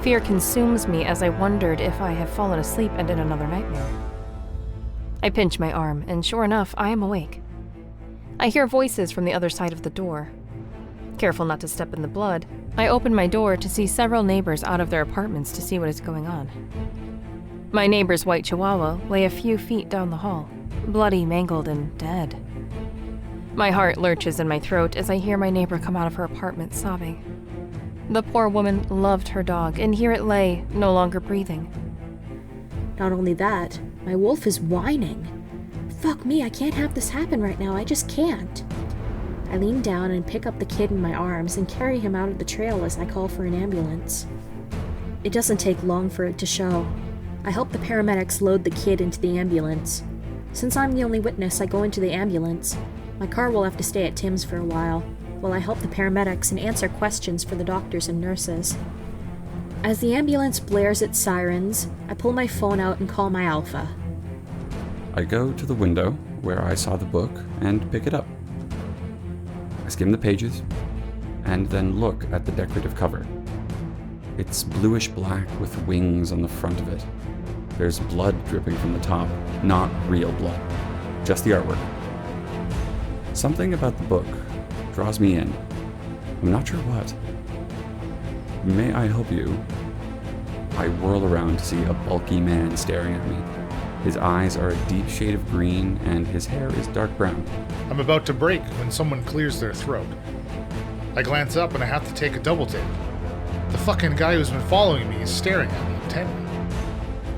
Fear consumes me as I wondered if I have fallen asleep and in another nightmare. I pinch my arm, and sure enough, I am awake. I hear voices from the other side of the door. Careful not to step in the blood, I open my door to see several neighbors out of their apartments to see what is going on. My neighbor's white chihuahua lay a few feet down the hall, bloody, mangled, and dead. My heart lurches in my throat as I hear my neighbor come out of her apartment sobbing. The poor woman loved her dog, and here it lay, no longer breathing. Not only that, my wolf is whining. Fuck me, I can't have this happen right now, I just can't. I lean down and pick up the kid in my arms and carry him out of the trail as I call for an ambulance. It doesn't take long for it to show. I help the paramedics load the kid into the ambulance. Since I'm the only witness, I go into the ambulance. My car will have to stay at Tim's for a while I help the paramedics and answer questions for the doctors and nurses. As the ambulance blares its sirens, I pull my phone out and call my alpha. I go to the window where I saw the book and pick it up. I skim the pages and then look at the decorative cover. It's bluish black with wings on the front of it. There's blood dripping from the top, not real blood, just the artwork. Something about the book draws me in. I'm not sure what. May I help you? I whirl around to see a bulky man staring at me. His eyes are a deep shade of green and his hair is dark brown. I'm about to break when someone clears their throat. I glance up and I have to take a double take. The fucking guy who's been following me is staring at me intently.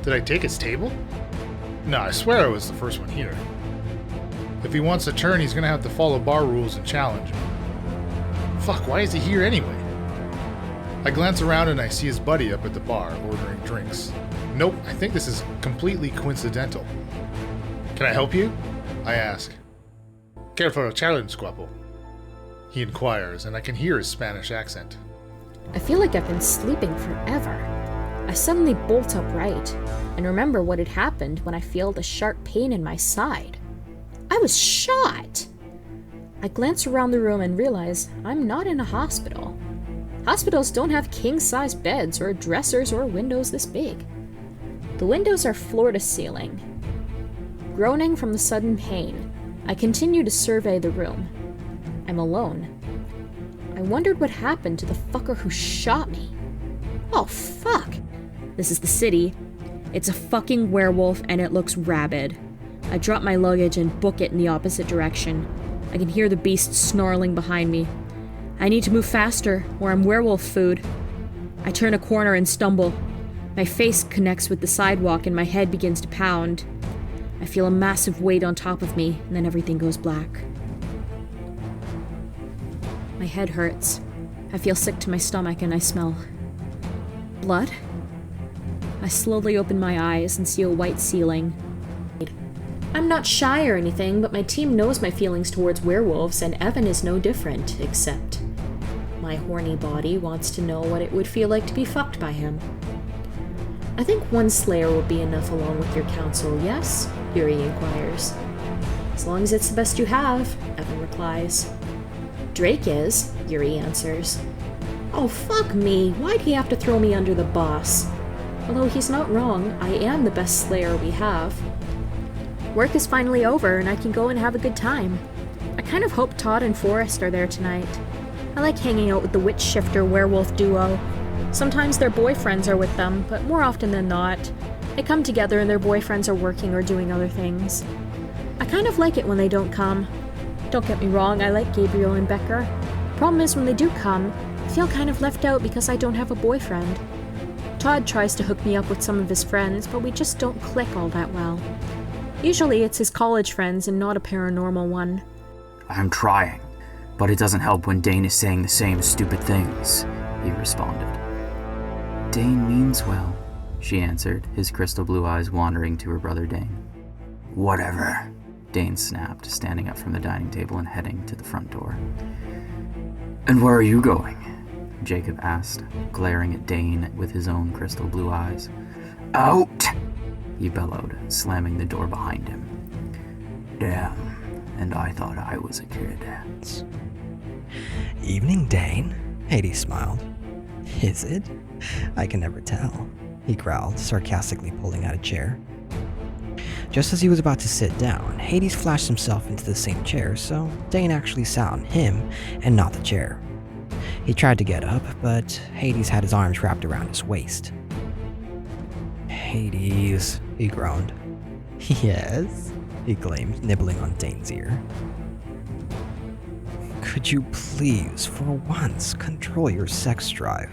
Did I take his table? No, I swear I was the first one here. If he wants to turn, he's gonna have to follow bar rules and challenge me. Fuck, why is he here anyway? I glance around and I see his buddy up at the bar, ordering drinks. Nope, I think this is completely coincidental. Can I help you? I ask. Care for a challenge, guapo? He inquires, and I can hear his Spanish accent. I feel like I've been sleeping forever. I suddenly bolt upright and remember what had happened when I felt a sharp pain in my side. I was shot! I glance around the room and realize I'm not in a hospital. Hospitals don't have king-size beds or dressers or windows this big. The windows are floor to ceiling. Groaning from the sudden pain, I continue to survey the room. I'm alone. I wondered what happened to the fucker who shot me. Oh, fuck! This is the city. It's a fucking werewolf and it looks rabid. I drop my luggage and book it in the opposite direction. I can hear the beast snarling behind me. I need to move faster, or I'm werewolf food. I turn a corner and stumble. My face connects with the sidewalk and my head begins to pound. I feel a massive weight on top of me, and then everything goes black. My head hurts. I feel sick to my stomach and I smell blood. I slowly open my eyes and see a white ceiling. I'm not shy or anything, but my team knows my feelings towards werewolves, and Evan is no different, except my horny body wants to know what it would feel like to be fucked by him. I think one slayer will be enough along with your counsel, yes? Yuri inquires. As long as it's the best you have, Evan replies. Drake is, Yuri answers. Oh, fuck me, why'd he have to throw me under the bus? Although he's not wrong, I am the best slayer we have. Work is finally over and I can go and have a good time. I kind of hope Todd and Forrest are there tonight. I like hanging out with the witch shifter werewolf duo. Sometimes their boyfriends are with them, but more often than not, they come together and their boyfriends are working or doing other things. I kind of like it when they don't come. Don't get me wrong, I like Gabriel and Becker. Problem is when they do come, I feel kind of left out because I don't have a boyfriend. Todd tries to hook me up with some of his friends, but we just don't click all that well. Usually it's his college friends and not a paranormal one. I'm trying, but it doesn't help when Dane is saying the same stupid things, he responded. Dane means well, she answered, his crystal blue eyes wandering to her brother Dane. Whatever, Dane snapped, standing up from the dining table and heading to the front door. And where are you going? Jacob asked, glaring at Dane with his own crystal blue eyes. Out! He bellowed, slamming the door behind him. Damn, and I thought I was a kid. Evening, Dane, Hades smiled. Is it? I can never tell, he growled, sarcastically pulling out a chair. Just as he was about to sit down, Hades flashed himself into the same chair, so Dane actually sat on him and not the chair. He tried to get up, but Hades had his arms wrapped around his waist. Hades, he groaned. Yes, he claimed, nibbling on Dane's ear. Could you please, for once, control your sex drive?